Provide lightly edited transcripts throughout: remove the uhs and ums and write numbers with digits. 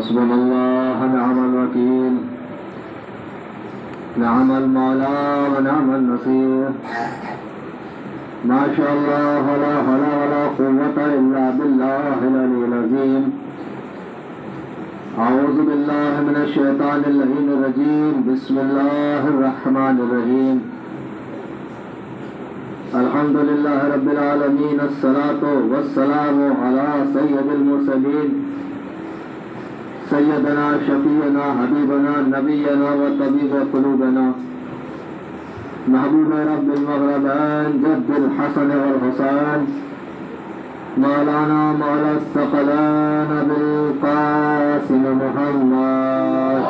हस्बुनल्लाह निअमल वकील निअमल मौला व निअमन नसीर माशाअल्लाह वला हौला वला कुव्वता इल्ला बिल्लाहिल अलिय्यिल अज़ीम। अऊज़ु बिल्लाहि मिनश शैतानिर रजीम। बिस्मिल्लाहिर रहमानिर रहीम। अल्हम्दुलिल्लाहि रब्बिल आलमीन। अस्सलातु वस्सलामु अला सय्यिदिल मुरसलीन सैयदना शफीअना हबीबना नबीना व तबीब क़ुलूबना महबूब रब्बिल मग़रबैन जद्दिल हसन वल हुसैन मौलाना मौला सकलैन अबुल क़ासिम मुहम्मद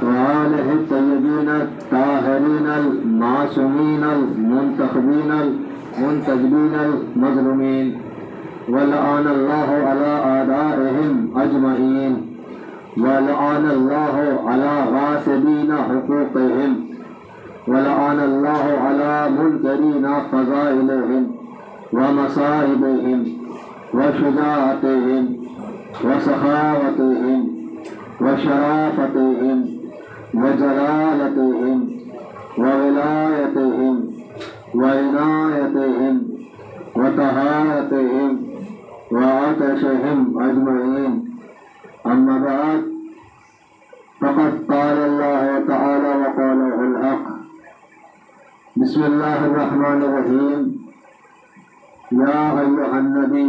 व आलिहि तय्यबीन ताहिरीन अल मासूमीन अल मुंतखबीन अल मुंतजबीन अल मज़लूमीन वलअनल्लाहु अला आदाइहिम अजमईन वलअनल्लाहु अला गासिबीन हुकूक़िहिम वलअनल्लाहु अला मुनकरीन फ़ज़ाइलिहिम व मसाइबिहिम व शुजाअतिहिम व सखावतिहिम व शराफ़तिहिम व जलालतिहिम व विलायतिहिम व इनायतिहिम व तहारतिहिम व आतिशिहिम अजमईन। अम्मा बाद फ़क़द क़ाल अल्लाहु तआला व क़ौलुहुल हक़। बिस्मिल्लाहिर रहमानिर रहीम। या अय्युहन नबी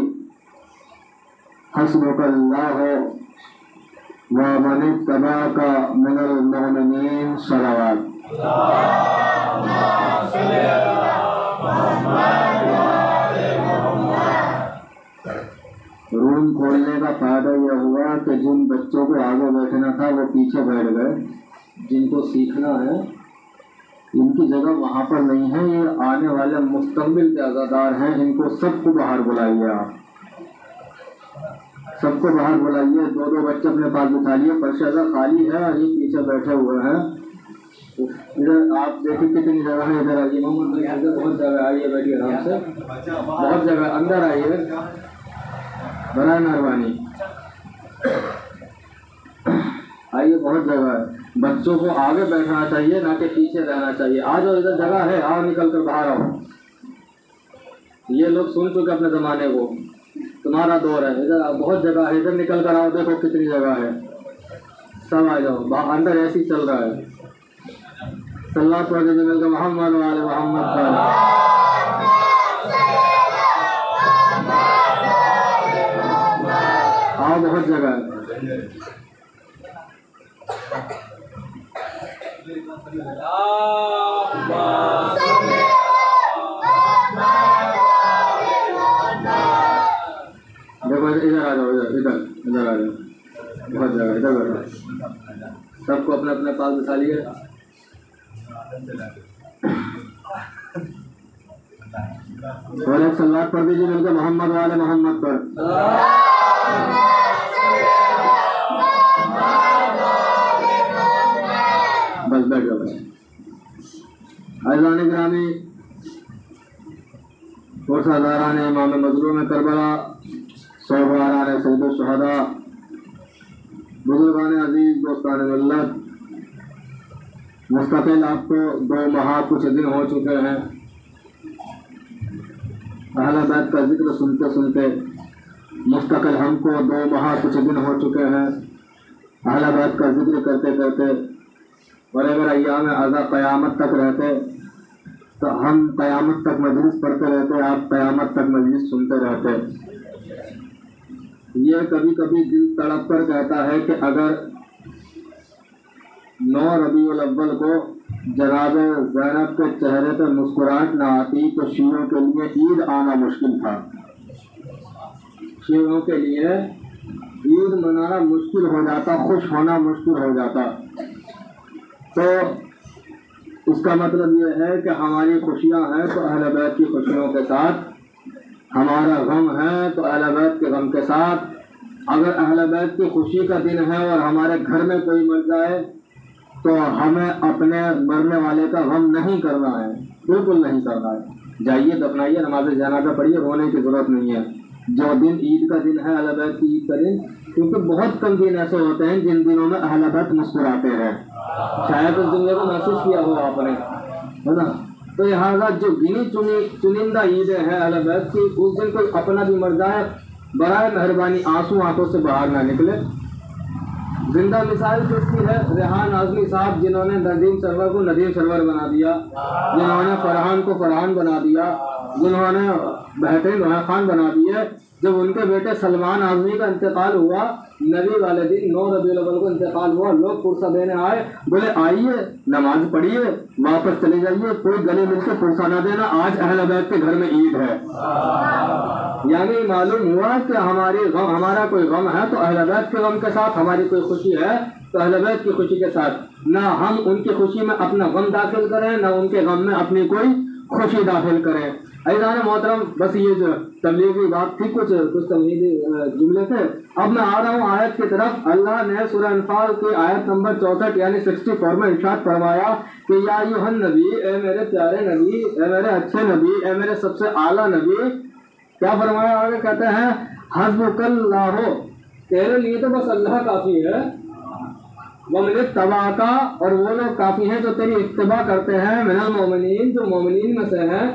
हस्बुकल्लाहु व मन इत्तबअका मिनल मुमिनीन। सलावत। रूम खोलने का फायदा यह हुआ कि जिन बच्चों को आगे बैठना था वो पीछे बैठ गए। जिनको सीखना है इनकी जगह वहाँ पर नहीं है। ये आने वाले मुस्तक़बिल के अज़ादार हैं। इनको सबको बाहर बुलाइए। आप सबको बाहर बुलाइए। दो दो बच्चे अपने पास बिठा लिए। पर्चा खाली है और ये पीछे बैठे हुए हैं। इधर आप देखिए कितनी जगह है। इधर आइए मोहम्मद भाई, इधर बहुत जगह। आइए बैठिए आराम से। बहुत जगह अंदर आइए, बड़ा मेहरबानी। आइए, बहुत जगह है। बच्चों को आगे बैठना चाहिए, ना कि पीछे रहना चाहिए। आ जाओ, इधर जगह है। आओ, निकल कर बाहर आओ। ये लोग सुन चुके अपने ज़माने को। तुम्हारा दौर है। इधर बहुत जगह है। इधर निकल कर आओ। देखो कितनी जगह है। सब आ जाओ। अंदर ऐसे ही चल रहा है। सल्लल्लाहु अलैहि वसल्लम मोहम्मद वाले मोहम्मद पर। आओ, बहुत जगह है। देखो इधर आ जाओ। इधर इधर इधर आ जाओ। बहुत जगह। इधर बैठो। सबको अपने अपने पास बिठा लिए। और एक सल्लल्लाहु पढ़ दीजिए मिलकर मोहम्मद वाले मोहम्मद पर। बस बैठ जाओ। अज़ान गिरामी और सादारान इमाम मज़लूम करबला, सौगारान सैयद शुहदा, बुजुर्गान अजीज, दोस्तान मिल्लत, मुस्तकिल आपको 2 माह कुछ दिन हो चुके हैं अहले बैत का जिक्र सुनते सुनते। मुस्तकिल हमको 2 माह कुछ दिन हो चुके हैं अहले बैत का जिक्र करते करते। और अगर अय्याम अज़ा क़यामत तक रहते तो हम क़यामत तक मजलिस पढ़ते रहते, आप क़यामत तक मजलिस सुनते रहते। ये कभी कभी दिल तड़प कर कहता है कि अगर 9 रबीउल अव्वल को जनाब ज़ैनब के चेहरे पर मुस्कुराहट न आती तो शीयों के लिए ईद आना मुश्किल था। शीयों के लिए ईद मनाना मुश्किल हो जाता, खुश होना मुश्किल हो जाता। तो उसका मतलब ये है कि हमारी खुशियाँ हैं तो अहले बैत की खुशियों के साथ, हमारा गम है तो अहले बैत के गम के साथ। अगर अहले बैत की खुशी का दिन है और हमारे घर में कोई मर जाए तो हमें अपने मरने वाले का गम नहीं करना है, बिल्कुल नहीं करना है। जाइए दफनाइए, नमाज जनाजा पढ़िए, रोने की जरूरत नहीं है। जो दिन ईद का दिन है, अहले बैत की ईद का दिन, क्योंकि बहुत कम दिन ऐसे होते हैं जिन दिनों में अहले बैत मुस्कुराते हैं। शायद उस जुमले को महसूस किया हो आपने, है ना। तो लिहाजा जो गिनी चुनिंदा ईदें हैं अहले बैत की, उस दिन कोई अपना भी मर जाए, बराए मेहरबानी आंसू आंखों से बाहर ना निकले। जिंदा मिसाल किसकी है? रेहान आजमी साहब, जिन्होंने नदीम सरवर को नदीम सरवर बना दिया, जिन्होंने फरहान को फरहान बना दिया, जिन्होंने बेहतरीन रोहा खान बना दिए। जब उनके बेटे सलमान आजमी का इंतकाल हुआ, नबी वाले दिन 9 रबीउल अव्वल को इंतकाल हुआ, लोग पुरसा देने आए, बोले आइए नमाज पढ़िए वापस चले जाइए, कोई गले मिल के पुरसा ना देना, आज अहले बैत के घर में ईद है। यानी मालूम हुआ कि हमारा कोई गम है तो अहले बैत के गम के साथ, हमारी कोई खुशी है तो अहले बैत की खुशी के साथ। ना हम उनकी खुशी में अपना गम दाखिल करें, ना उनके गम में अपनी कोई खुशी दाखिल करें। ऐज़ान मोहतरम, बस ये जो तबलीगी बात थी, कुछ तमहीदी जुमले थे। अब मैं आ रहा हूँ आयत की तरफ। अल्लाह ने सूरह अनफाल की आयत नंबर 64 यानी 64 में इरशाद फरमाया कि या अय्युहन नबी, ए मेरे प्यारे नबी, ए मेरे अच्छे नबी, ए मेरे सबसे आला नबी। क्या फरमाया आगे? कहते हैं हस्बुकल्लाहु, तेरे लिए तो बस अल्लाह काफी है, वमन तबा का, और वो लोग काफी हैं जो तेरी इत्तबा करते हैं, मिनल मोमिनीन, जो मोमिनीन में से हैं।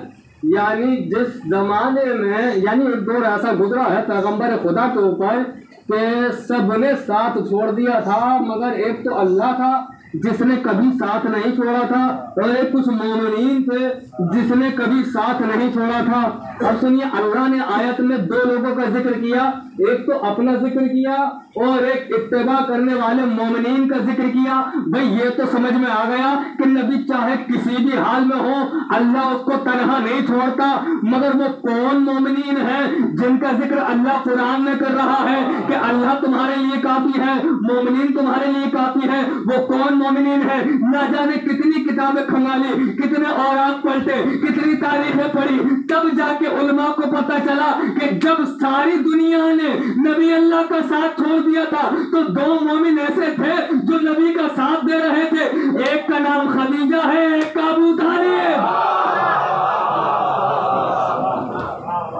यानी जिस जमाने में, यानी एक दौर ऐसा गुजरा है पैगंबर खुदा के ऊपर कि सबने साथ छोड़ दिया था, मगर एक तो अल्लाह था जिसने कभी साथ नहीं छोड़ा था, और एक कुछ मोमिनीन थे जिसने कभी साथ नहीं छोड़ा था। अब सुनिए, अल्लाह ने आयत में 2 लोगों का जिक्र किया, एक तो अपना जिक्र किया और एक इत्तिबा करने वाले मोमिनीन का जिक्र किया। भाई ये तो समझ में आ गया कि नबी चाहे किसी भी हाल में हो, अल्लाह उसको तनहा नहीं छोड़ता। मगर वो कौन मोमिनीन है जिनका जिक्र अल्लाह कुरान में कर रहा है कि अल्लाह तुम्हारे लिए काफी है, मोमिनीन तुम्हारे लिए काफी है? वो कौन मोमिनीन है? ना जाने कितनी किताबें खंगाली, कितने औरात पढ़ते, कितनी तारीखें पढ़ी, तब जाके उलमा को पता चला कि जब सारी दुनिया ने नबी अल्लाह का साथ छोड़ दिया था तो 2 मोमिन ऐसे थे जो नबी का साथ दे रहे थे। एक का नाम खदीजा है, एक का अबू तालिब।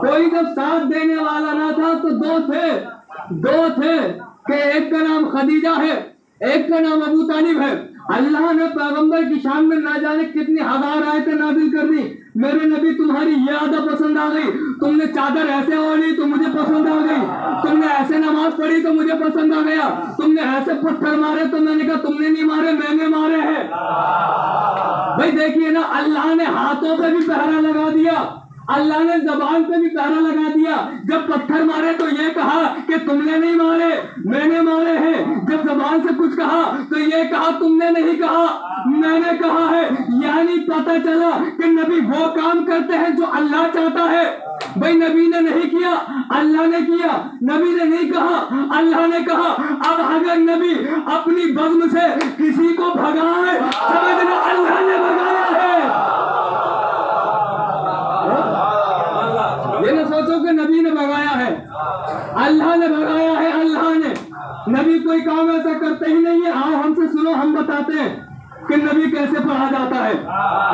कोई जब साथ देने वाला ना था तो 2 थे कि एक का नाम खदीजा है, एक का नाम अबू तालिब है। अल्लाह ने पैगंबर की शान में ना जाने कितनी हजार आयतें नाज़िल कर दी। मेरे नबी तुम्हारी ये आदत पसंद आ गई, तुमने चादर ऐसे ओढ़ी तो मुझे पसंद आ गई, तुमने ऐसे नमाज पढ़ी तो मुझे पसंद आ गया, तुमने ऐसे पत्थर मारे तो मैंने कहा तुमने नहीं मारे, मैंने मारे हैं। भाई देखिए ना, अल्लाह ने हाथों पे भी पहरा लगा दिया, अल्लाह ने जबान पे भी पहरा लगा दिया। जब पत्थर मारे तो ये कहा कि तुमने नहीं मारे, मैंने मारे हैं। जब जबान से कुछ कहा तो ये कहा तुमने नहीं कहा, मैंने कहा है। यानी पता चला कि नबी वो काम करते हैं जो अल्लाह चाहता है। भाई नबी ने नहीं किया, अल्लाह ने किया, नबी ने नहीं कहा, अल्लाह ने कहा। अब अगर नबी अपनी बज़्म से किसी को भगाए, समझना अल्लाह ने भगाया है। ये ना सोचो कि नबी ने भगाया है, अल्लाह ने भगाया है। अल्लाह ने, नबी कोई काम ऐसा करते ही नहीं है। आओ हमसे सुनो, हम बताते हैं कि नबी कैसे पढ़ा जाता है,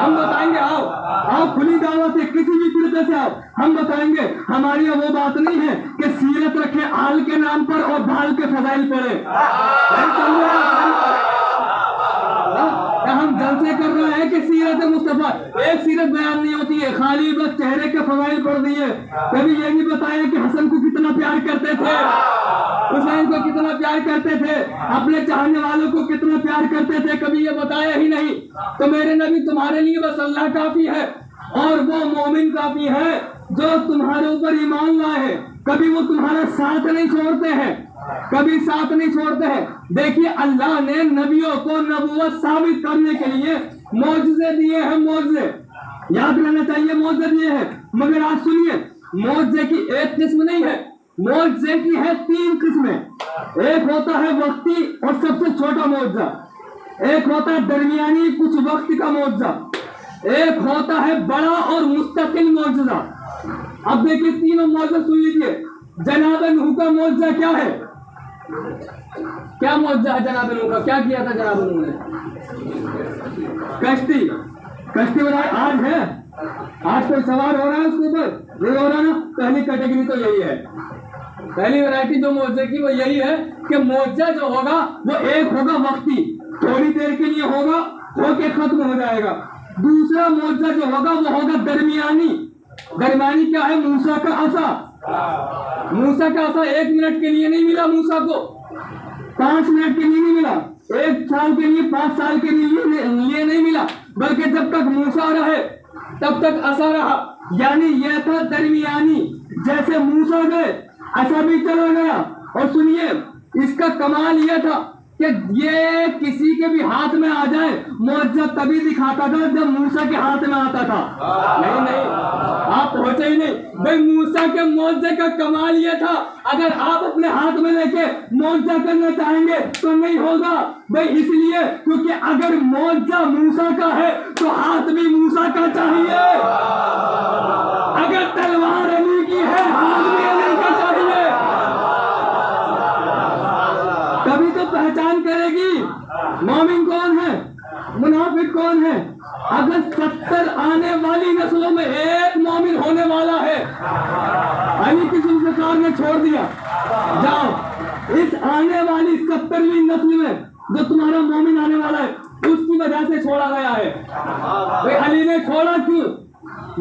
हम बताएंगे। आओ खुली दावत है, किसी भी फिरके से आओ, हम बताएंगे। हमारी वो बात नहीं है कि सीरत रखे आल के नाम पर और बाल के फजाइल पढ़े। हम जलसे कर रहे हैं कि सीरत मुस्तफा, एक सीरत बयान नहीं होती है, खाली बस चेहरे के फजाइल पढ़ दिए। कभी ये नहीं बताया कि हसन को कितना प्यार करते थे, हुसैन को कितना प्यार करते थे, अपने चाहने वालों को कितना प्यार करते थे, कभी ये बताया ही नहीं। तो मेरे नबी तुम्हारे लिए बस अल्लाह काफी है और वो मोमिन काफी है जो तुम्हारे ऊपर ईमान लाए हैं। कभी वो तुम्हारा साथ नहीं छोड़ते हैं, कभी साथ नहीं छोड़ते हैं। देखिए, अल्लाह ने नबियों को नबूवत साबित करने के लिए मौजज़े दिए हैं, मौजज़े याद रहना चाहिए, मौजज़े दिए हैं। मगर आज सुनिए, मौजज़े की एक किस्म नहीं है, मौजज़े की है 3 किस्में। एक होता है वक्ती और सबसे छोटा मौजज़ा, एक होता है दरमियानी कुछ वक्त का मौजज़ा, एक होता है बड़ा और मुस्तकिल मौजज़ा। अब देखिए, तीनों मौजज़े सुन लीजिए। जनाब नूह का मौजज़ा क्या है? क्या मौजज़ा है जनाब नूह का? क्या किया था जनाब नूह ने? कश्ती बनाई। आज है आज कोई सवार हो रहा है उसके ऊपर? नहीं हो रहा ना। पहली कैटेगरी तो यही है, पहली वैरायटी जो मुआवजे की वो यही है कि मुआवजा जो होगा वो एक होगा वक्ती, थोड़ी देर के लिए होगा, होके खत्म हो जाएगा। दूसरा मुआवजा जो होगा वो होगा दरमियानी। दरमियानी क्या है? मूसा का आसा। मूसा का आसा 1 मिनट के लिए नहीं मिला मूसा को, 5 मिनट के लिए नहीं मिला, 1 साल के लिए, 5 साल के लिए नहीं मिला, बल्कि जब तक मूसा रहे तब तक आसा रहा। यानी यह था दरमियानी। जैसे मूसा गए ऐसा भी चला गया। और सुनिए, इसका कमाल यह था कि ये किसी के भी हाथ में आ जाए, मुआवजा तभी दिखाता था जब मूसा के हाथ में आता था। नहीं, आप पहुंचे ही नहीं भाई। मूसा के मुआवजे का कमाल यह था, अगर आप अपने हाथ में लेके मुआवजा करना चाहेंगे तो नहीं होगा भाई, इसलिए क्योंकि अगर मुआवजा मूसा का है तो हाथ भी मूसा का चाहिए। अगर तलवार अली की है, हाथ भी अली का चाहिए, तभी तो पहचान करेगी मोमिन कौन है, मुनाफिक कौन है। अगर 70 आने वाली नस्लों में एक मोमिन होने वाला है, अली की सरकार ने छोड़ दिया, जाओ इस आने वाली 70वीं नस्ल में जो तुम्हारा मोमिन आने वाला है उसकी वजह से छोड़ा गया है। भाई अली ने छोड़ा क्यों?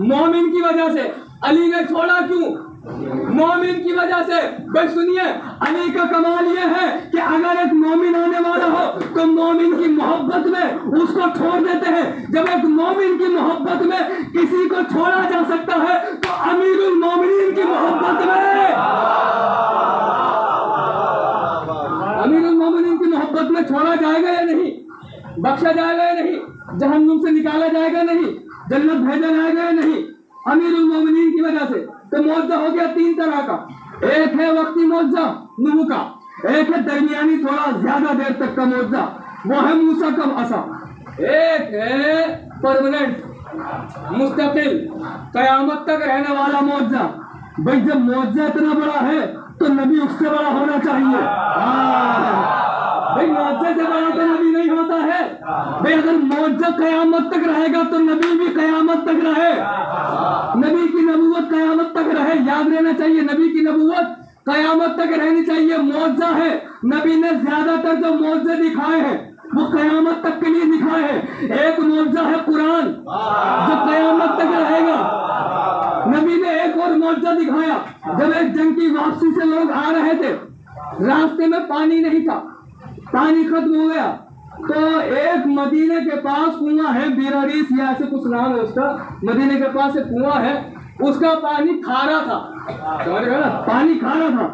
मोमिन की वजह से। अली ने छोड़ा क्यों? मोमिन की वजह से। भाई सुनिए, अली का कमाल यह है कि अगर एक मोमिन आने वाला हो तो मोमिन की मोहब्बत में उसको छोड़ देते हैं। जब एक मोमिन की मोहब्बत में किसी को छोड़ा जा सकता है तो अमीरुल मोमिनीन की मोहब्बत में, अमीरुल मोमिनीन की मोहब्बत में छोड़ा जाएगा या नहीं? बख्शा जाएगा या नहीं? जहन्नुम से निकाला जाएगा नहीं? जन्नत भेजा जाएगा या नहीं? अमीरुल मोमिनीन की वजह से। तो मुआवजा हो गया 3 तरह का। एक है वक्ती मुआवजा नूह का, एक है दरमियानी थोड़ा ज्यादा देर तक का मुआवजा, वो है मूसा का आसा। एक है परमानेंट मुस्तकिल कयामत तक रहने वाला मुआवजा। भाई जब मुआवजा इतना बड़ा है तो नबी उससे बड़ा होना चाहिए। भाई मुआवजे से बड़ा तो नबी नहीं होता है। भाई अगर मुआवजा कयामत तक रहेगा तो नबी भी कयामत तक रहे, नबी की नबूवत कयामत तक रहे। याद रहना चाहिए, नबी की नबूवत कयामत तक रहनी चाहिए। मुआवजा है, नबी ने ज्यादातर जो मुआवजे दिखाए हैं वो कयामत तक के लिए दिखाए हैं। एक मुआवजा है कुरान जो कयामत तक रहेगा। नबी ने एक और मुआवजा दिखाया, जब एक जंग की वापसी से लोग आ रहे थे, रास्ते में पानी नहीं था, पानी खत्म हो गया, तो एक मदीने के पास कुआं है, बिरारीस या ऐसे कुछ नाम है उसका, मदीने के पास एक कुआं है, उसका पानी खारा था। समझ गए ना? पानी खारा था।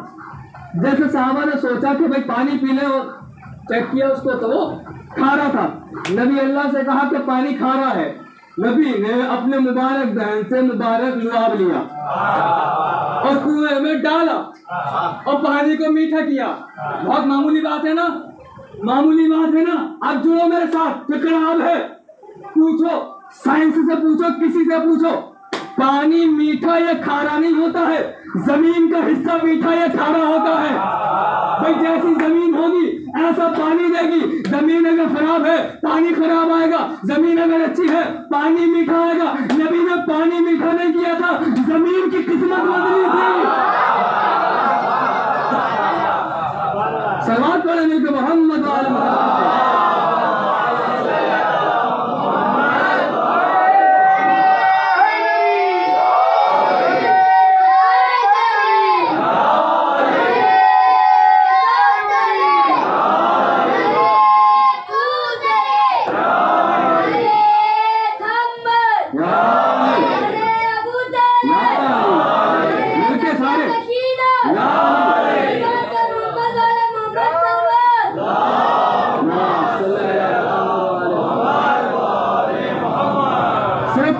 जैसे साहबा ने सोचा कि भाई पानी पी ले, और चेक किया उसको तो वो खारा था। नबी अल्लाह से कहा कि पानी खारा है। नबी ने अपने मुबारक बहन से मुबारक लुआब लिया और कुएं में डाला और पानी को मीठा किया। बहुत मामूली बात है ना, मामूली बात है ना। आप जुड़ो मेरे साथ, फिक्र आप है, पूछो, साइंस से पूछो, किसी से पूछो, पानी मीठा या खारा नहीं होता है, जमीन का हिस्सा मीठा या खारा होता है। भाई जैसी जमीन होगी ऐसा पानी देगी। जमीन अगर खराब है पानी खराब आएगा, जमीन अगर अच्छी है पानी मीठा आएगा। नबी ने पानी मीठा नहीं किया था, जमीन की किस्मत बदली थी। सलावत पढ़े मिलकर मोहम्मद वाले मोहम्मद।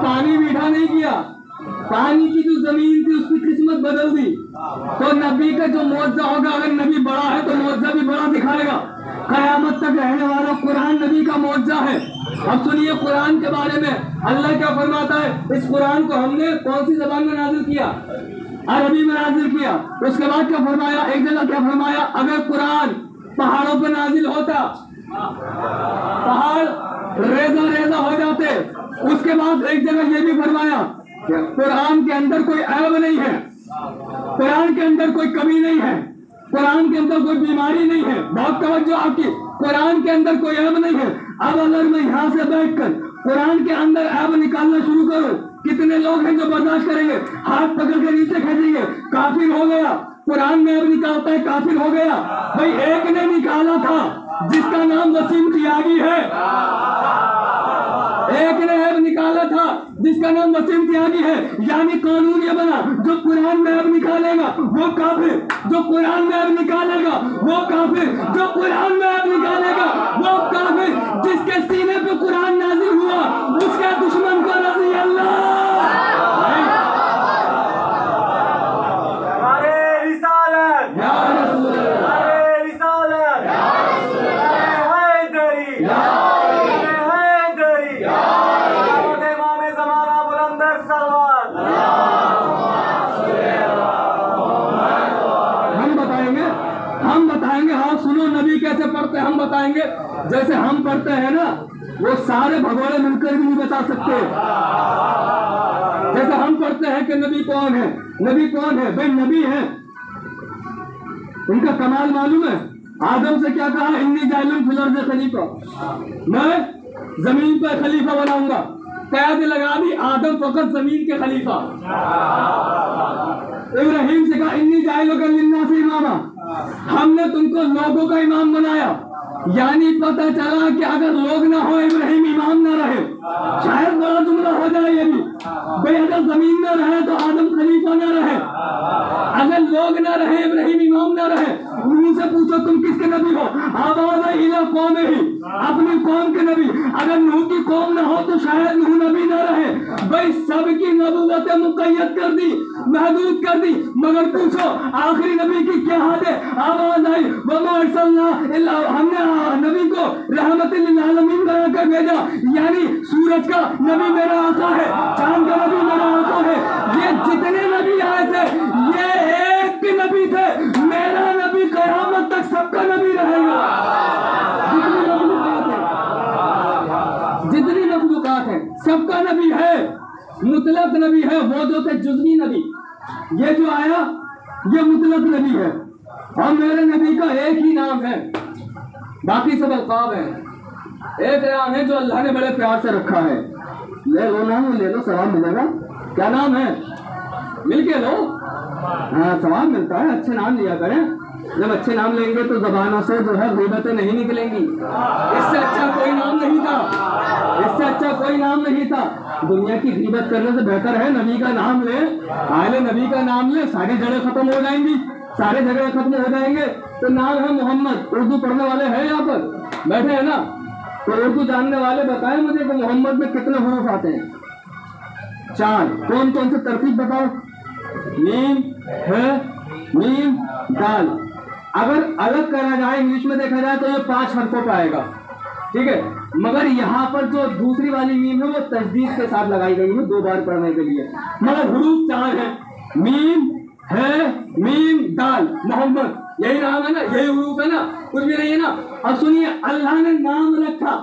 पानी मीठा नहीं किया, पानी की जो जमीन थी उसकी किस्मत बदल दी। तो नबी का जो मुआवजा होगा, अगर नबी बड़ा है तो मुआवजा भी बड़ा दिखाएगा। कयामत तक रहने वाला कुरान नबी का मुआवजा है। अब सुनिए कुरान के बारे में अल्लाह क्या फरमाता है। इस कुरान को हमने कौन सी जबान में नाजिल किया? अरबी में नाजिल किया। उसके बाद क्या फरमाया? एक जगह क्या फरमाया? अगर कुरान पहाड़ों पर नाजिल होता, पहाड़ रेजा रेजा हो जाते, उसके बाद एक जगह ये भी फरमाया कि कुरान के अंदर कोई ऐब नहीं है, कुरान के अंदर कोई कमी नहीं है, कुरान के अंदर कोई बीमारी नहीं है। बहुत तवज्जो आपकी, कुरान के अंदर कोई ऐब नहीं है। अब अगर मैं यहाँ से बैठकर कुरान के अंदर ऐब निकालना शुरू करूं, कितने लोग हैं जो बर्दाश्त करेंगे? हाथ पकड़ के नीचे खींचेंगे, काफिर हो गया। कुरान में ऐब निकालता है, काफिर हो गया। भाई एक ने निकाला था जिसका नाम वसीम त्यागी है, एक ने ऐब निकाला था जिसका नाम वसीम त्यागी है। यानी कानून ये बना, जो कुरान में ऐब निकालेगा वो काफिर, जो कुरान में ऐब निकालेगा वो काफिर, जो कुरान में ऐब निकालेगा वो काफिर। जिसके सीने पे कुरान नाजिल हुआ उसके दुश्मन को रज़ी अल्लाह। हम बताएंगे, हाँ सुनो नबी कैसे पढ़ते हैं हम बताएंगे। जैसे हम पढ़ते हैं ना, वो सारे भगोड़े मिलकर भी नहीं बता सकते। जैसे हम पढ़ते हैं कि नबी कौन है, नबी कौन है? भाई नबी है, उनका कमाल मालूम है? आदम से क्या कहा? इन्नी जाइलुन फिल अर्ज़ खलीफा, मैं जमीन पर खलीफा बनाऊंगा। कैद लगा दी, आदम फकत जमीन के खलीफा। इब्राहिम से कहा इन्नी जाइलुका लिन्नास इमामा, हमने तुमको लोगों का इमाम बनाया। यानी पता चला कि अगर लोग ना हो इब्राहिम इमाम ना रहे। शायद बड़ा जुमला हो जाए ये भी, भाई अगर जमीन में रहे तो आदम खलीफा ना रहे, अगर लोग ना रहे इब्राहिम इमाम ना रहे। उनसे पूछो तुम किसके नबी हो? आवाज़ इला कौम ही, अपनी कौम के नबी। अगर नूह की कौम ना हो तो शायद नूह नबी ना रहे। भाई सबकी नबूवतें मुक़य्यद कर दी, महदूद कर दी, मगर पूछो आखिरी नबी की क्या हाल है? आवाज आई वमा अरसलना इल्ला, हमने नबी को रहमतुल लिल आलमीन बनाकर भेजा। यानी सूरज का नबी मेरा आका है, चांद का नबी मेरा आका है। ये जितने नबी आए थे ये एक नबी थे, मेरा नबी क़यामत तक सबका नबी रहेगा। जितनी मखलूकात है सबका नबी है, मुतलक नबी है। वो जो थे जुज़वी नबी, ये जो आया ये मुतलक नबी है। और मेरे नबी का एक ही नाम है, बाकी सब अल्काब है। एक नाम है जो अल्लाह ने बड़े प्यार से रखा है, ले लो नाम, ले लो सवाब मिलेगा। क्या नाम है? मिलके लो, हाँ सवाब मिलता है। अच्छे नाम लिया करें, जब अच्छे नाम लेंगे तो ज़बानों से जो है ग़ीबतें नहीं निकलेंगी। इससे अच्छा कोई नाम नहीं था, इससे अच्छा कोई नाम नहीं था। दुनिया की ग़ीबत करने से बेहतर है नबी का नाम ले, आले नबी का नाम ले, सारी जड़ें खत्म हो जाएंगी, सारे झगड़े खत्म हो जाएंगे। तो नाम है मोहम्मद। उर्दू पढ़ने वाले हैं यहाँ पर बैठे हैं ना, तो उर्दू जानने वाले बताएं मुझे कि मोहम्मद में कितने हुरूफ आते हैं? 4। कौन कौन से तरतीब बताओ? मीम है, मीम दाल। अगर अलग करा जाए, इंग्लिश में देखा जाए तो ये 5 हरफों का आएगा, ठीक है। मगर यहाँ पर जो दूसरी वाली मीम है वो तजदीद के साथ लगाई गई है 2 बार पढ़ने के लिए। मगर हुरूफ 4 है, मीम है, मीम दाल, मोहम्मद। यही नाम है ना, यही हुरूफ है ना, कुछ भी नहीं है ना। अब सुनिए, अल्लाह ने नाम रखा,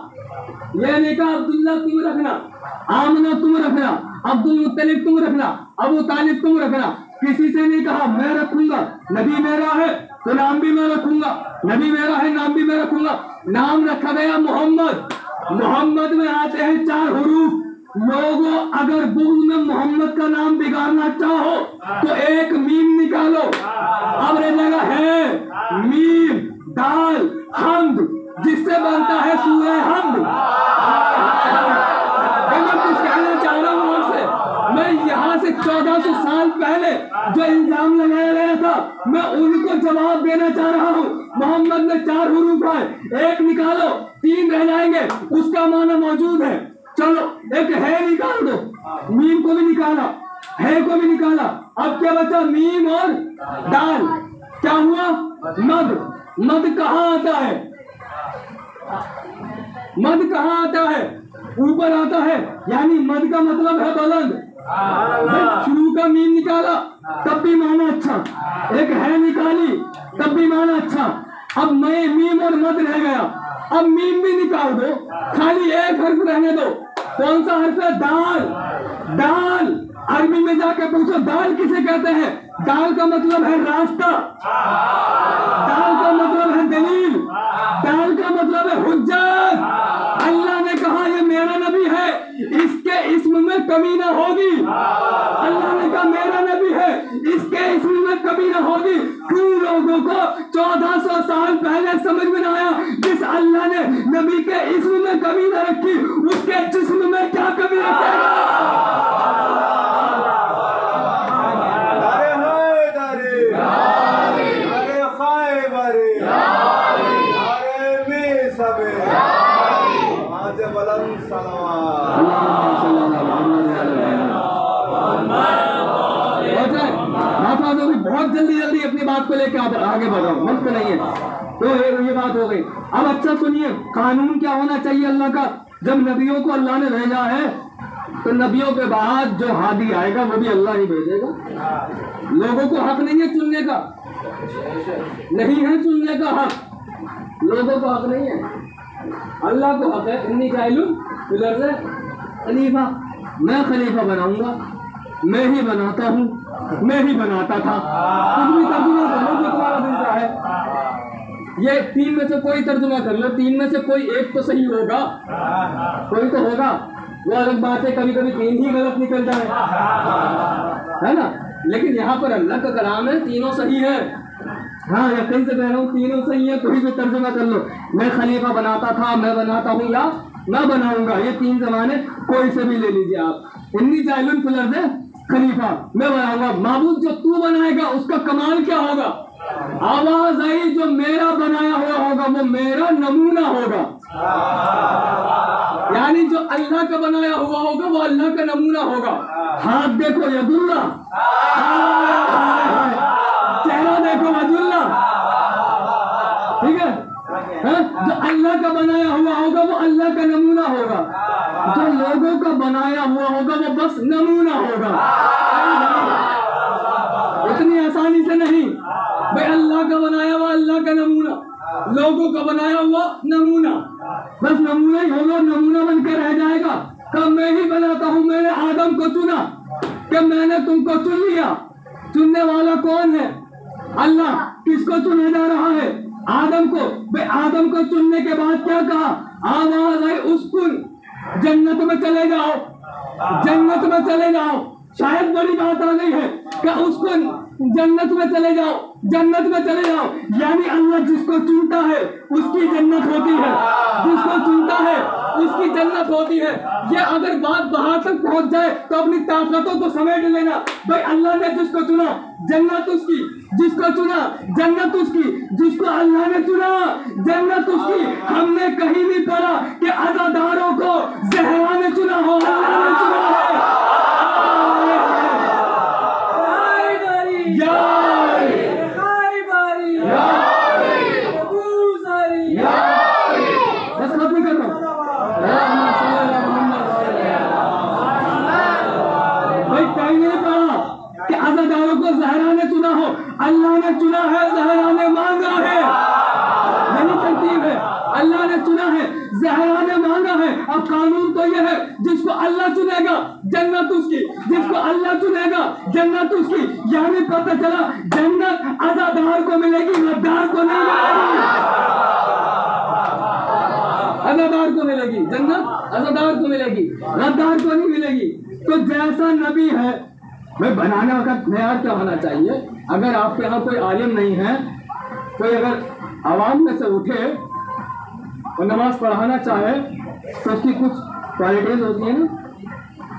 यह नहीं कहा अब्दुल्ला तुम रखना, आमना तुम रखना, अब्दुल मुत्तलिब तुम रखना, अबू तालिब तुम रखना। किसी से नहीं कहा मैं रखूंगा, नबी मेरा है तो नाम भी मैं रखूंगा, नबी मेरा है नाम भी मैं रखूंगा। नाम रखा गया मोहम्मद। मोहम्मद में आते हैं 4 हुरूफ। लोगों अगर बुग़्ज़ में मोहम्मद का नाम बिगाड़ना चाहो तो एक मीम निकालो। अब रहेगा है मीम दाल हम्द, जिससे बनता है सूरह हम्द। मैं कुछ कहना चाह रहा हूँ आपसे, मैं यहाँ से 1400 साल पहले जो इल्जाम लगाया गया था मैं उनको जवाब देना चाह रहा हूँ। मोहम्मद में 4 हुरूफ है, एक निकालो 3 रह जाएंगे, उसका माना मौजूद है। चलो एक है निकाल दो, मीम को भी निकाला, है को भी निकाला, अब क्या बचा? मीम और दाल। क्या हुआ? मद। मद कहाँ आता है? मद कहाँ आता है? ऊपर आता है, यानी मद का मतलब है बुलंद। शुरू का मीम निकाला तब भी माना अच्छा, एक है निकाली तब भी माना अच्छा। अब मैं मीम और मद रह गया, अब मीम भी निकाल दो, खाली एक हर्फ रहने दो, कौन सा हर्फ है? दाल। दाल अरबी में जाके पूछो दाल किसे कहते हैं? दाल का मतलब है रास्ता, दाल का मतलब है दलील, दाल का मतलब है हुज्जत। अल्लाह ने कहा ये मेरा नबी है, इसके इस्म में कमी ना होगी। अल्लाह ने कहा मेरा नबी है, इसके इस्म में कमी ना होगी। क्यों लोगों को 1400 साल पहले समझ में ना आया? जिस अल्लाह ने नबी के इस्म में कमी ना रखी, उसके जिस्म में क्या कमी रखेगा? बहुत जल्दी अपनी बात को लेकर आगे बढ़ो, वक्त नहीं है। तो ये बात हो गई। अब अच्छा सुनिए, कानून क्या होना चाहिए अल्लाह का? जब नबियों को अल्लाह ने भेजा है तो नबियों के बाद जो हादी आएगा वो भी अल्लाह ही भेजेगा। लोगों को हक नहीं है चुनने का, नहीं है चुनने का हक, लोगों को हक नहीं है, अल्लाह को हक है। इन्नी जाइलुन फिल खलीफा, मैं खलीफा बनाऊंगा, मैं ही बनाता हूँ, मैं ही बनाता था। कुछ भी तर्जुमा कर लो जो तुम्हारा दिल का है। ये तीन में से कोई तर्जुमा कर लो, तीन में से कोई एक तो सही होगा, कोई तो होगा। वो अलग बात है कभी कभी तीन ही गलत निकल जाए, है ना। लेकिन यहाँ पर अल्लाह का कलाम है, तीनों सही है। हाँ यकीन से कह रहा हूँ तीनों सही है। कोई भी तर्जुमा कर लो, मैं खलीफा बनाता था, मैं बनाता हूँ या मैं बनाऊंगा, ये तीन जमाने कोई से भी ले लीजिए आप। इन्नी जाइलुन फिल अर्ज़ खलीफा, मैं बनाऊंगा। माबूद जो तू बनाएगा उसका कमाल क्या होगा? आवाज आई जो मेरा बनाया हुआ होगा वो मेरा नमूना होगा, यानी जो अल्लाह का बनाया हुआ होगा वो अल्लाह का नमूना होगा। हाथ देखो यदुल्ला, चेहरा देखो वजुल्ला, ठीक है। जो अल्लाह का बनाया हुआ होगा वो अल्लाह का नमूना होगा, जो लोगों का बनाया हुआ होगा वो बस नमूना होगा। इतनी आसानी से नहीं भाई, अल्लाह का बनाया हुआ अल्लाह का नमूना, लोगों का बनाया हुआ नमूना, बस नमूना ही होगा, नमूना बनकर रह जाएगा। कब मैं ही बनाता हूँ, मैंने आदम को चुना, कि मैंने तुमको चुन लिया। चुनने वाला कौन है? अल्लाह। किसको चुना जा रहा है? आदम को। भाई आदम को चुनने के बाद क्या कहा? आवाज आई उसकुन, जन्नत में चले जाओ, जन्नत में चले जाओ। शायद बड़ी बात आ गई है कि उसको जन्नत में चले जाओ, जन्नत में चले जाओ, यानी अल्लाह जिसको चुनता है उसकी जन्नत होती है, जिसको चुनता है उसकी जन्नत होती है। ये अगर बात बाहर तक पहुंच जाए तो अपनी ताकतों को समेट लेना। भाई अल्लाह ने जिसको चुना जन्नत उसकी, जिसको चुना जन्नत उसकी, जिसको अल्लाह ने चुना जन्नत उसकी। हमने कहीं नहीं पढ़ा कि अज़ादारों को ज़हरा ने चुना हो, अल्लाह ने चुना है। ज़हरा ने चुना हो, अल्लाह ने चुना है, ज़हरा ने मांगा है, यही तरतीब है। अल्लाह ने चुना है, ज़हरा ने मांगा है। अब कानून तो यह है जिसको अल्लाह चुनेगा जन्नत उसकी, जिसको अल्लाह चुनेगा जन्नत उसकी। यानी पता चला जन्नत अज़ादार को मिलेगी, गद्दार को नहीं मिलेगी। अज़ादार को मिलेगी जन्नत, अज़ादार को मिलेगी, गद्दार को नहीं मिलेगी। तो जैसा नबी है मैं बनाने का तैयार क्या होना चाहिए? अगर आपके यहाँ कोई आलिम नहीं है, कोई अगर आवाम में से उठे और नमाज पढ़ाना चाहे तो उसकी कुछ क्वालिटीज होती है ना,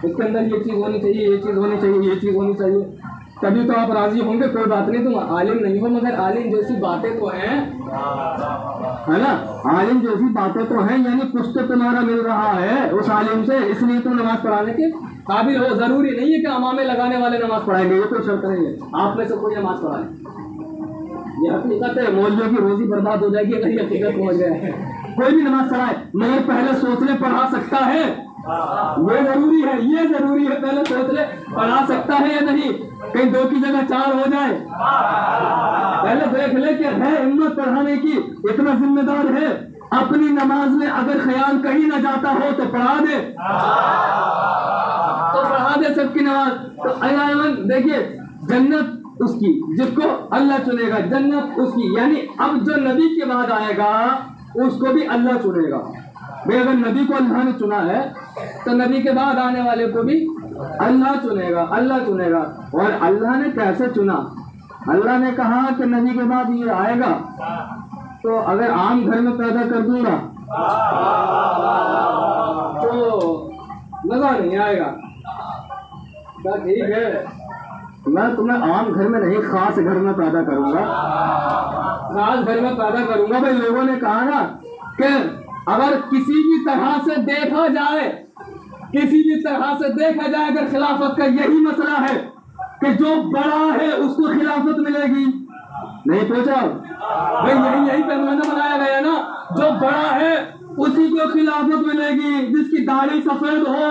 उसके अंदर ये चीज़ होनी चाहिए, ये चीज़ होनी चाहिए, ये चीज़ होनी चाहिए, तभी तो आप राजी होंगे। कोई बात नहीं, तुम आलिम नहीं हो मगर आलिम जैसी बातें तो हैं, है ना। आलिम जैसी बातें तो हैं, यानी कुछ तो तुम्हारा मिल रहा है उस आलिम से, इसलिए तुम नमाज पढ़ाने के काबिल हो। जरूरी नहीं है कि अमामे लगाने वाले नमाज पढ़ाएंगे, ये कोई शर्त नहीं है आप में से कोई नमाज पढ़ाए। ये हकीकत है, मौलवियों की रोजी बर्बाद हो जाएगी अगर ये हकीकत पहुंच गया है। कोई भी नमाज पढ़ाए मगर पहले सोच ले पढ़ा सकता है, ये जरूरी है, ये जरूरी है। पहले सोच ले पढ़ा सकता है या नहीं, कहीं 2 की जगह 4 हो जाए। पहले देख ले कि है हिम्मत पढ़ाने की, इतना जिम्मेदार है, अपनी नमाज में अगर ख्याल कहीं ना जाता हो तो पढ़ा दे, तो पढ़ा दे सबकी नमाज। तो अल्लाह देखिए, जन्नत उसकी जिसको अल्लाह चुनेगा, जन्नत उसकी। यानी अब जो नबी के बाद आएगा उसको भी अल्लाह चुनेगा। भाई अगर नबी को अल्लाह ने चुना है तो नबी के बाद आने वाले को भी अल्लाह चुनेगा, अल्लाह चुनेगा। और अल्लाह ने कैसे चुना? अल्लाह ने कहा कि नबी के बाद ये आएगा, तो अगर आम घर में पैदा कर दूंगा तो मजा नहीं आएगा। क्या ठीक है, मैं तुम्हें आम घर में नहीं खास घर में पैदा करूंगा, खास घर में पैदा करूंगा। भाई लोगों ने कहा ना कि अगर किसी भी तरह से देखा जाए, किसी भी तरह से देखा जाए, अगर खिलाफत का यही मसला है कि जो बड़ा है उसको खिलाफत मिलेगी, नहीं पूछा भाई, यही पैमाना बनाया गया ना, जो बड़ा है उसी को खिलाफत मिलेगी, जिसकी दाढ़ी सफेद हो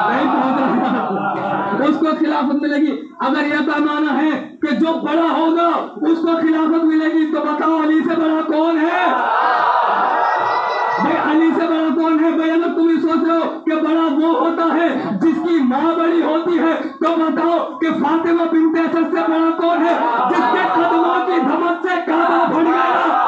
नहीं पहुंच उसको खिलाफत मिलेगी। अगर यह पैमाना है कि जो बड़ा होगा उसको खिलाफत मिलेगी, तो बताओ अली से बड़ा कौन है? भाई अली से बड़ा कौन है? भाई अगर तुम सोच रहे हो कि बड़ा वो होता है जिसकी माँ बड़ी होती है, तो बताओ कि फातिमा बिन्ते असद से बड़ा कौन है जिसके कदमों की धमक से काबा फट गया?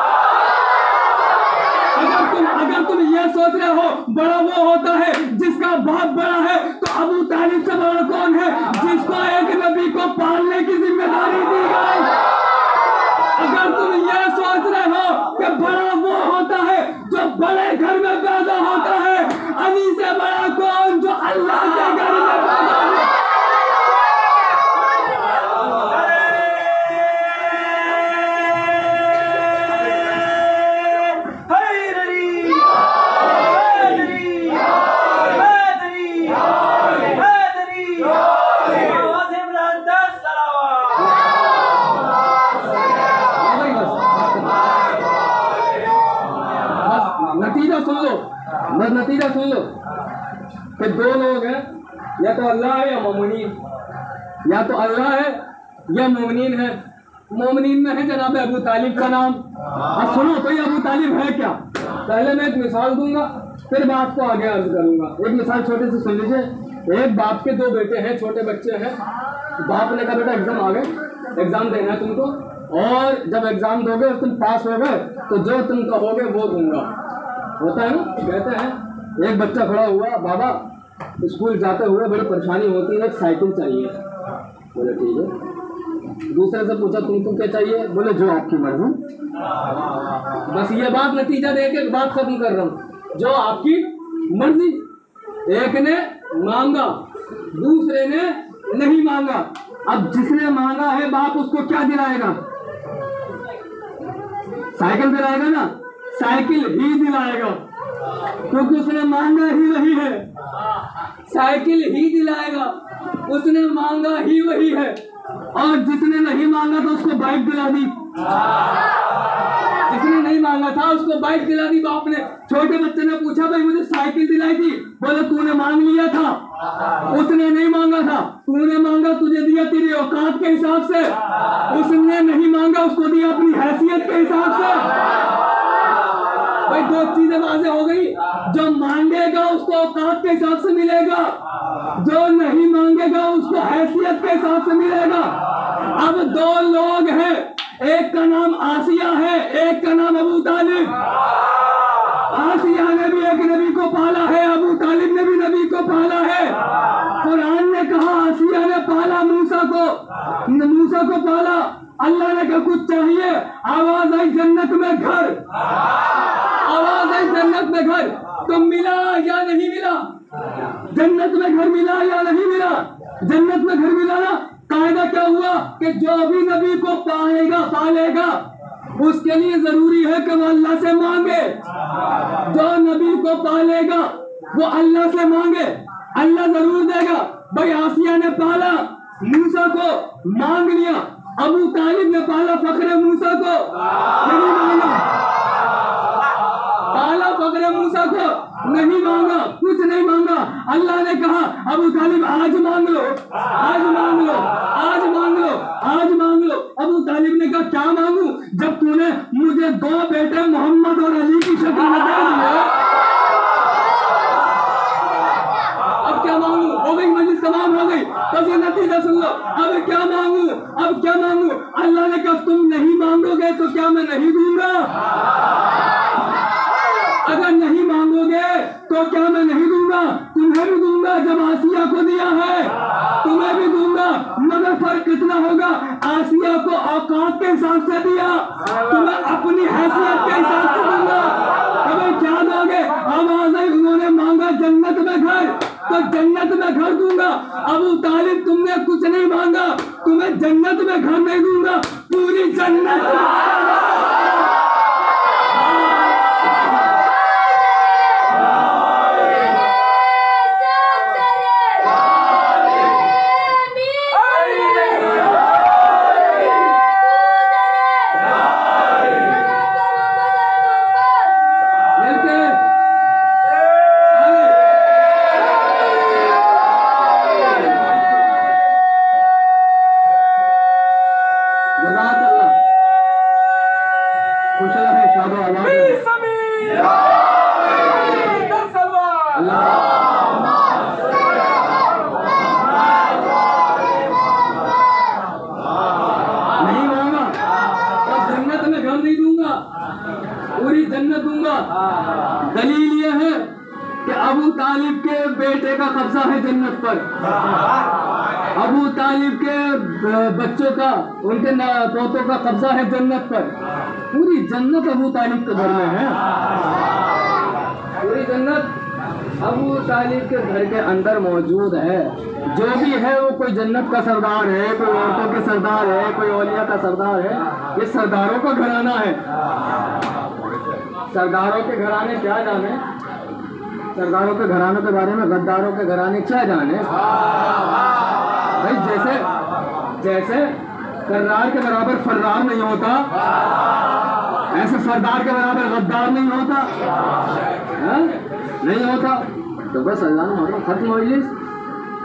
अगर तुम ये सोच रहे हो बड़ा वो होता है जिसका बाप बड़ा है, तो अबू तालिब से बड़ा कौन है जिसको एक नबी को पालने की जिम्मेदारी दी गई? अगर तुम ये सोच रहे हो कि बड़ा वो होता है जो बड़े घर में पैदा होता है, अली से बड़ा कौन जो अल्लाह के घर में पैदा होता है? नतीजा सुन लो, बस नतीजा सुन लो कि दो लोग हैं, या तो अल्लाह है या मोमिनीन, या तो अल्लाह है या मोमिनीन है। मोमिनीन में है जनाब अबू तालिब का नाम। अब सुनो तो ये अबू तालिब है क्या? पहले मैं एक मिसाल दूंगा, फिर बात को आगे अर्ज करूंगा। एक मिसाल छोटे से सुन लीजिए। एक बाप के दो बेटे हैं, छोटे बच्चे हैं। बाप ने कहा बेटा एग्जाम आ गए, एग्जाम देना है तुमको, और जब एग्जाम दोगे और तुम पास हो गए तो जो तुम कहोगे वो दूंगा। होता है ना, कहते हैं एक बच्चा खड़ा हुआ, बाबा स्कूल जाते हुए बड़ी परेशानी होती है, साइकिल चाहिए। बोले ठीक है। दूसरे से पूछा तुमको क्या चाहिए? बोले जो आपकी मर्जी। बस ये बात नतीजा दे के बात खत्म कर रहा हूँ, जो आपकी मर्जी। एक ने मांगा, दूसरे ने नहीं मांगा। अब जिसने मांगा है बाप उसको क्या दिलाएगा? साइकिल दिलाएगा ना, साइकिल ही दिलाएगा, क्योंकि उसने मांगा ही वही है। साइकिल ही दिलाएगा, उसने मांगा ही वही है। और जिसने नहीं मांगा तो उसको बाइक दिला दी, जिसने नहीं मांगा था उसको बाइक दिला दी बाप ने। छोटे बच्चे ने पूछा भाई मुझे साइकिल दिलाई थी, बोले तूने मांग लिया था, उसने नहीं मांगा था। तूने मांगा, तुझे दिया तेरी औकात के हिसाब से, उसने नहीं मांगा, उसको दिया अपनी हैसियत के हिसाब से। भाई दो चीजें वाज़ेह हो गई, जो मांगेगा उसको औकात के हिसाब से मिलेगा, जो नहीं मांगेगा उसको हैसियत के हिसाब से मिलेगा। अब दो लोग हैं, एक का नाम आसिया है, एक का नाम अबू तालिब। आसिया ने भी एक नबी को पाला है, अबू तालिब ने भी नबी को पाला है। कुरान ने कहा आसिया ने पाला मूसा को पाला। अल्लाह ने कहा कुछ चाहिए, आवाज आई जन्नत में घर, आवाज आई जन्नत में घर। तो मिला या नहीं मिला? जन्नत में घर मिला या नहीं मिला? जन्नत में घर मिला ना। कायदा क्या हुआ कि जो भी नबी को पालेगा उसके लिए जरूरी है कि वो अल्लाह से मांगे। जो नबी को पालेगा वो अल्लाह से मांगे, अल्लाह जरूर देगा। भाई आसिया ने पाला मूसा को, मांग लिया। अबू तालिब ने पाला फखरे मूसा को, नहीं मांगा। पाला फखरे मूसा को, नहीं मांगा, कुछ नहीं मांगा। अल्लाह ने कहा अबू तालिब आज मांग लो, आज मांग लो, आज मांग लो, आज मांग लो। अबू तालिब ने कहा क्या मांगू? जब तूने मुझे दो बेटे मोहम्मद और अली की शक्ल अब क्या मांगू, अब क्या मांगू? अल्लाह ने कहा तुम नहीं मांगोगे तो क्या मैं नहीं दूंगा? अगर नहीं मांगोगे तो क्या मैं नहीं दूंगा? तुम्हें भी दूंगा, जब आसिया को दिया है तुम्हें भी दूंगा, मगर फर्क कितना होगा? आसिया को औकात के हिसाब से दिया, तुम्हें अपनी हैसियत के हिसाब से दूंगा। तुम्हें क्या दोगे? आवाज आई, उन्होंने मांगा जन्नत में घर, तो जन्नत में घर दूंगा। अबू तालिब तुमने कुछ नहीं मांगा, तुम्हें जन्नत में घर नहीं दूंगा, पूरी जन्नत पूरी जन्नत दूंगा। दलील ये है कि अबू तालिब के बेटे का कब्जा है जन्नत पर, अबू तालिब के बच्चों का, उनके पोतों का कब्जा है जन्नत पर। पूरी जन्नत अबू तालिब के घर में है, पूरी जन्नत अबू तालिब के घर के अंदर मौजूद है। जो भी है वो कोई जन्नत का सरदार है, कोई औरतों के सरदार है, कोई औलिया का सरदार है। ये सरदारों का घराना है। सरदारों के घराने क्या जाने, सरदारों के घरानों के बारे में गद्दारों के घराने क्या जाने भाई। जैसे जैसे सरदार के बराबर फर्रार नहीं होता, ऐसे सरदार के बराबर गद्दार नहीं होता है? नहीं होता। तो बस अल्लाह खत्म हो गई।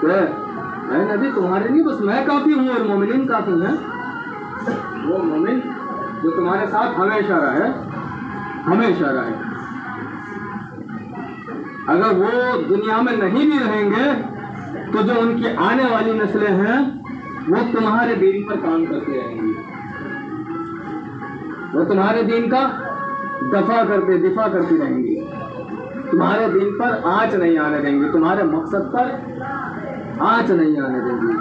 मैं नबी तुम्हारे लिए बस मैं काफी हूँ और मोमिन काफी हैं। वो मोमिन जो तुम्हारे साथ हमेशा रहे, हमेशा रहे। अगर वो दुनिया में नहीं भी रहेंगे तो जो उनकी आने वाली नस्लें हैं वो तुम्हारे दीन पर काम करती रहेंगी, वो तुम्हारे दीन का दिफा करती रहेंगी, तुम्हारे दीन पर आंच नहीं आने देंगी, तुम्हारे मकसद पर आंच नहीं आने देंगी।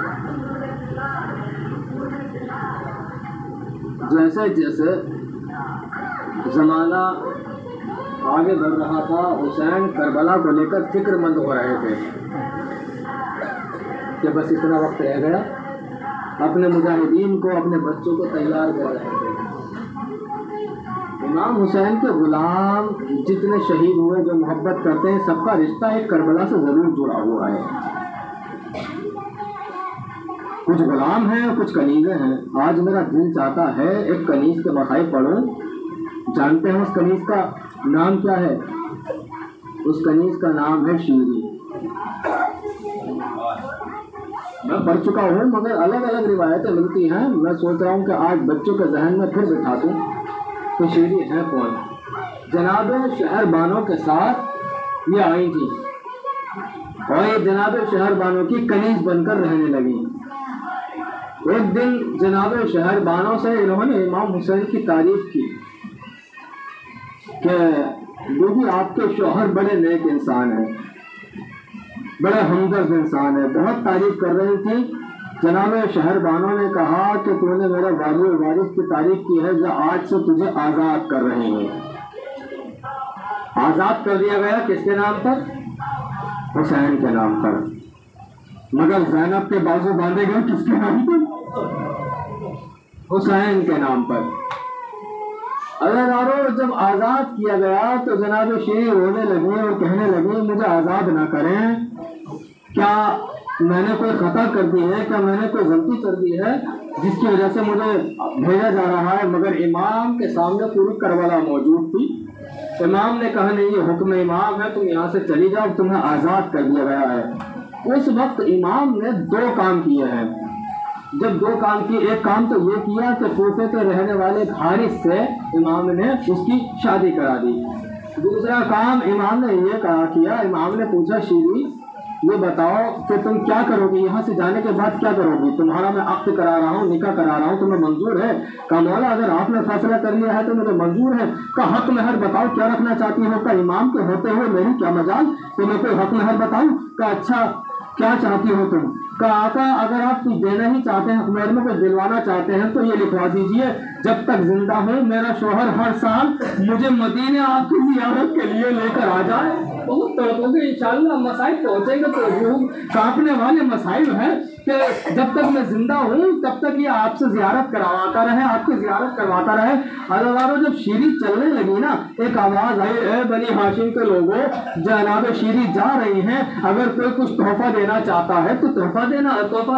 जैसे जैसे जमाना आगे बढ़ रहा था, हुसैन करबला को लेकर फिक्रमंद हो रहे थे कि बस इतना वक्त रह गया, अपने मुजाहिदीन को, अपने बच्चों को तैयार कर रहे थे। इमाम हुसैन के गुलाम जितने शहीद हुए, जो मोहब्बत करते हैं, सबका रिश्ता एक करबला से जरूर जुड़ा हुआ है। कुछ गुलाम हैं, कुछ कनीज़े हैं। आज मेरा दिल चाहता है एक कनीज़ के मसाइल पढ़ूं। जानते हैं उस कनीज़ का नाम क्या है? उस कनीज़ का नाम है शीरी। मैं पढ़ चुका हूँ, मगर अलग अलग रिवायतें मिलती हैं। मैं सोच रहा हूँ कि आज बच्चों के जहन में फिर बिठा दूँ तो शीरी है कौन। जनाब शहरबानों के साथ ये आई थी और ये जनाब शहरबानों की कनीज़ बनकर रहने लगी। एक दिन जनाब शहरबानों से इन्होंने इमाम हुसैन की तारीफ की कि बीबी आपके शौहर बड़े नेक इंसान हैं, बड़े हमदर्द इंसान है। बहुत तारीफ कर रही थी। जनाब शहरबानों ने कहा कि तूने मेरे वाली और वारिस की तारीफ की है, जो आज से तुझे आज़ाद कर रहे हैं। आज़ाद कर दिया गया किसके नाम पर? हुसैन के नाम पर। मगर ज़ैनब के बाजू बांधे गए किसके नाम पर? हुसैन के नाम पर। अगर जब आज़ाद किया गया तो जनाब शीरी रोने लगे और कहने लगे मुझे आज़ाद ना करें, क्या मैंने कोई खता कर दी है, क्या मैंने कोई गलती कर दी है जिसकी वजह से मुझे भेजा जा रहा है? मगर इमाम के सामने पूरी करबला मौजूद थी। इमाम ने कहा नहीं, ये हुक्म इमाम है, तुम यहाँ से चली जाओ, तुम्हें आज़ाद कर दिया गया है। उस वक्त इमाम ने दो काम किए हैं। जब दो काम किए, एक काम तो ये किया कि कूफे के रहने वाले हारिस से इमाम ने उसकी शादी करा दी। दूसरा काम इमाम ने ये किया, इमाम ने पूछा शीरी ये बताओ कि तुम क्या करोगी, यहाँ से जाने के बाद क्या करोगी? तुम्हारा मैं अक्द करा रहा हूँ, निकाह करा रहा हूँ, तुम्हें मंजूर है? का मौला अगर आपने फैसला कर लिया है तो मुझे मंजूर है। का हक महर बताओ क्या रखना चाहती हो? का इमाम के होते हुए मेरी क्या मजाल कि मैं कोई हक महर बताऊँ? का अच्छा क्या चाहती हो तुम? का आका अगर आप कुछ देना ही चाहते हैं, मेरे में कुछ दिलवाना चाहते हैं तो ये लिखवा दीजिए, जब तक जिंदा हूँ मेरा शोहर हर साल मुझे मदीने आपकी जियारत के लिए लेकर आ जाए। बहुत तड़पोगे इंशाअल्लाह, मसाइल पहुंचेंगे तो रूह कांपने वाले मसाइल हैं कि जब तक मैं जिंदा हूँ तब तक ये आपसे जियारत करवाता रहे, आपकी जियारत करवाता रहे। अल्लाह जब शीरी चलने लगी ना, एक आवाज आई, ए बनी हाशिम के लोगों, जनाब शीरी जा रही हैं, अगर कोई कुछ तोहफा देना चाहता है तो तोहफा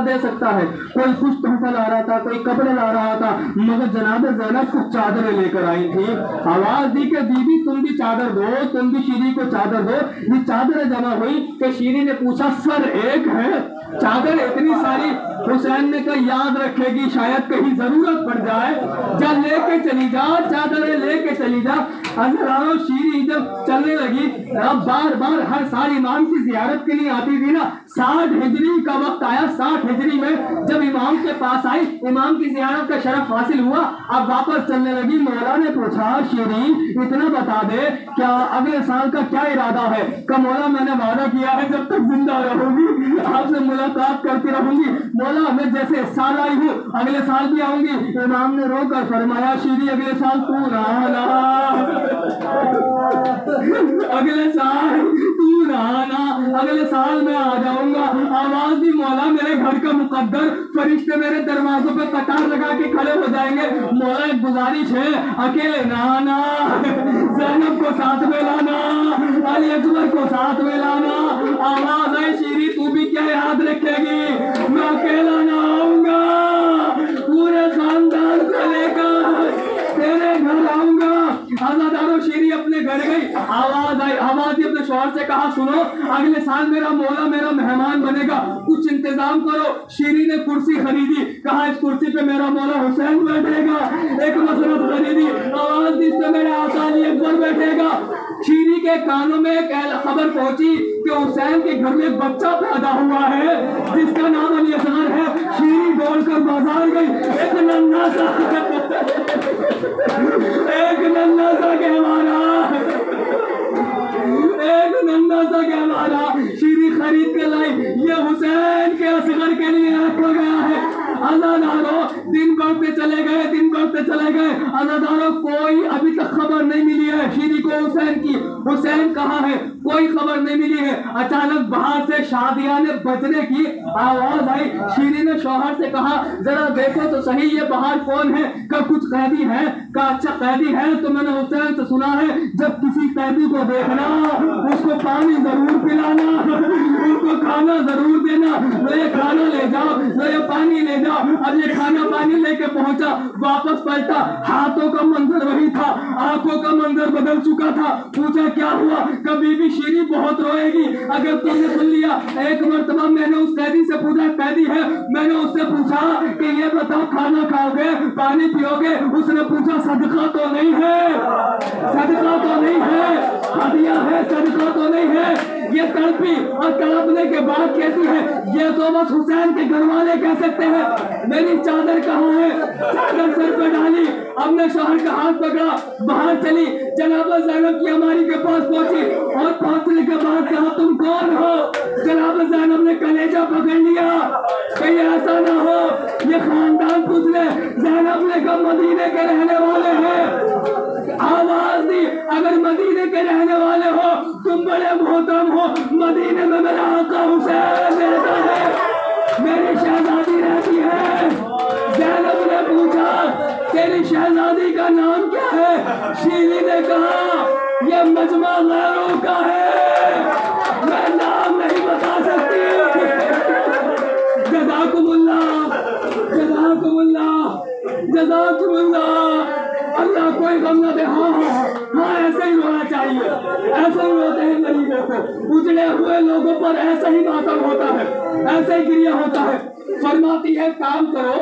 दे सकता है। कोई कुछ तोहफा ला रहा था, कोई कपड़े ला रहा था, मगर जनाब ज़ैनब कुछ चादरें लेकर आई थी। आवाज दी कि बीबी तुम भी चादर दो, तुम भी शीरी को चादर दो। ये चादरें जमा हुई कि शीरी ने पूछा सर एक है? चादर इतनी सारी? हुसैन ने कहा याद रखेगी, शायद कहीं जरूरत पड़ जाए, जा लेके चली जा, चादरें लेके चली जा। हज़रात शीरी जब चलने लगी, बार बार हर साल इमाम की जियारत के लिए आती थी ना। 60 हिजरी का वक्त आया, 60 हिजरी में जब इमाम के पास आई, इमाम की जियारत का शरफ हासिल हुआ, अब वापस चलने लगी। मौला ने पूछा शीरी इतना बता दे, क्या अगले साल का क्या इरादा है? का मौला मैंने वादा किया है जब तक जिंदा रहूंगी आपसे मुलाकात करती रहूंगी। मौला मैं जैसे साल आई हूँ अगले साल भी आऊंगी। इमाम ने रोकर फरमाया शीरी अगले साल तू ना आना, अगले साल तू ना आना, अगले साल मैं आ जाऊंगा। आवाज दी मौला मेरे घर का मुकद्दर, फरिश्ते मेरे दरवाजों पे कतार लगा के खड़े हो जाएंगे। मौला एक गुजारिश है, अकेले ना आना, ज़ैनब को साथ में लाना, अली अकबर को साथ में लाना। आवाज आई शीरी तू भी क्या याद रखेगी, मैं अकेला ना आऊंगा, पूरे खानदान को लेकर तेरे घर आऊंगा। आजादारो शीरी अपने घर गई। आवाज आई, आवाज ने अपने शौहर से कहा सुनो अगले साल मेरा मौला मेरा मेहमान बनेगा, कुछ इंतजाम करो। शीरी ने कुर्सी खरीदी, कहा इस कुर्सी पे मेरा मौला हुसैन बैठेगा। एक मसरत खरीदी, आवाज दी इसमें मेरा आका अली अकबर बैठेगा। शीरी के कानों में एक खबर पहुंची कि हुसैन के घर में एक बच्चा पैदा हुआ है जिसका नाम अली असगर है। शीरी दौड़कर बाजार गई, एक नन्हा सा गहवारा शीरी खरीद के लाई, ये हुसैन के असगर के लिए रखा गया है। अज़ादारों दिन बढ़ते चले गए। अज़ादारों कोई अभी तक खबर नहीं मिली है शीरी को हुसैन की। हुसैन कहाँ है कोई खबर नहीं मिली है। अचानक बाहर से शादियाने बजने की आवाज आई। शीरी ने शौहर से कहा जरा देखो तो सही ये बाहर कौन है? का कुछ कैदी है? का अच्छा कैदी है तो मैंने हुसैन से सुना है जब किसी कैदी को देखना उसको पानी जरूर पिलाना, उसको खाना जरूर देना। तो ये खाना ले जाओ, तो ये पानी ले जाओ। अब ये खाना पानी लेके पहुंचा, वापस पलटा, हाथों का मंजर वही था, आंखों का मंजर बदल चुका था। पूछा क्या हुआ? कभी भी शीरी बहुत रोएगी अगर तुमने सुन लिया। एक मर्तबा मैंने उस कैदी से पूछा, कैदी है, मैंने उससे पूछा कि ये बताओ खाना खाओगे, पानी पियोगे? उसने पूछा सदका तो नहीं है, सदका तो नहीं है, हदिया है, सदका तो नहीं है। ये तड़पी और तड़पने के बाद कहती है ये तो बस हुसैन के घर वाले कह सकते हैं। मेरी चादर कहाँ है? चादर सर पे डाली, हमने शौहर का हाथ पकड़ा, बाहर चली, जनाब ज़ैनब की हमारी के पास पहुंची और पहुंचने के बाद कहा तुम कौन हो? जनाब ज़ैनब ने कलेजा पकड़ लिया, कहीं ऐसा ना हो ये खानदान पूछ ले। ज़ैनब ने कहा मदीने के रहने वाले हैं। आवाज दी अगर मदीने के रहने वाले हो तुम बड़े मोहतरम हो, मदीने में मेरा आका हुसैन रहता है, मेरी शहजादी रहती है। ज़ैनब ने पूछा तेरी शहजादी का नाम क्या है? शीरी ने कहा ये मजमा गैरों का है, मैं नाम नहीं बता सकती। जज़ाकुमुल्लाह, जज़ाकुमुल्लाह, जज़ाकुमुल्लाह। अल्लाह कोई गम न दे। हाँ ऐसे ही रोना चाहिए, ऐसे ही रोते हैं गरीबों को, उजड़े हुए लोगों पर ऐसा ही मातम होता है, ऐसा ही क्रिया होता है। फरमाती है काम करो,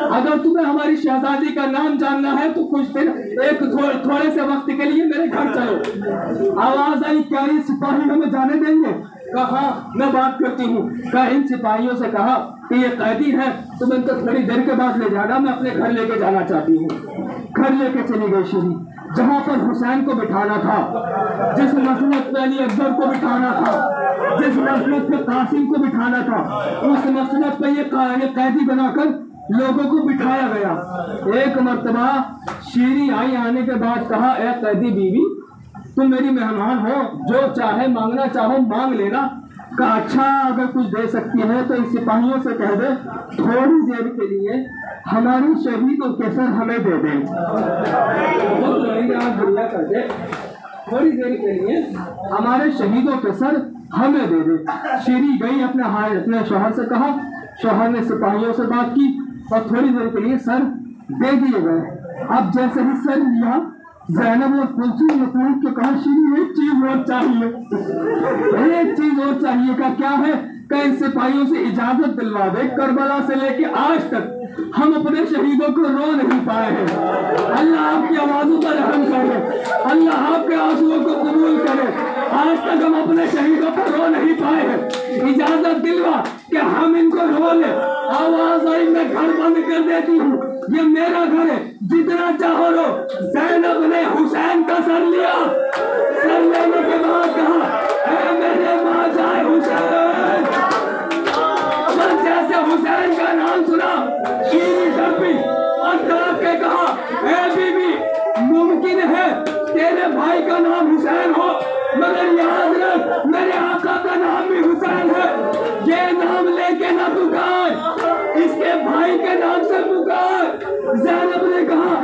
अगर तुम्हें हमारी शहजादी का नाम जानना है तो कुछ दिन एक थोड़े से वक्त के लिए मेरे घर चलो। आवाज आई क्या ये सिपाही हमें जाने देंगे? कहा मैं बात करती हूँ। कहा इन सिपाहियों से कहा कि ये कैदी है, तुम इनको थोड़ी देर के बाद ले जाना, मैं अपने घर लेके जाना चाहती हूँ। घर लेके चली गई श्री, जहाँ पर हुसैन को बिठाना था, जिस मसनद पे अली अकबर को बिठाना था, जिस मसनद पे कासिम को बिठाना था, उस मसनद पे ये कैदी बनाकर लोगों को बिठाया गया। एक मर्तबा शीरी आई, आने के बाद कहा ए कैदी बीवी, तुम मेरी मेहमान हो, जो चाहे मांगना चाहो मांग लेना। कहा अच्छा, अगर कुछ दे सकती है तो इन सिपाहियों से कह दे थोड़ी देर के लिए हमारी शहीदों के सर हमें दे दें। कर दे, थोड़ी देर के लिए हमारे शहीदों के सर हमें दे दे। शीरी गई, अपने शौहर से कहा, शौहर ने सिपाहियों से बात की और थोड़ी देर के लिए सर दे दिए गए। अब जैसे ही सर लिया, ज़ैनब और कुलसूम ने पूछ के कहा शीरी एक चीज और चाहिए, एक चीज और चाहिए। का क्या है? कई सिपाहियों से इजाजत दिलवा दे, करबला से लेके आज तक हम अपने शहीदों को रो नहीं पाए हैं। अल्लाह आपकी आवाजों पर रहम करे, अल्लाह आपके आंसुओं को कबूल करे। आज तक हम अपने शहीदों पर रो नहीं पाए हैं, इजाजत दिलवा कि हम इनको रो ले। आवाज आई, मैं घर बंद कर देती हूँ, ये मेरा घर है, जितना चाहो रो। ज़ैनब ने हुसैन का सर लिया, सर लेने के बाद कहा मेरे माँ जाए हुसैन। बस जैसे हुसैन का नाम सुना, शीरी डर और डर के कहा ए बीबी, मुमकिन है तेरे भाई का नाम हुसैन हो, मगर याद रख मेरे आका का नाम भी हुसैन है। ये नाम लेके न पुकार, इसके भाई के नाम से पुकार। ज़ैनब ने कहा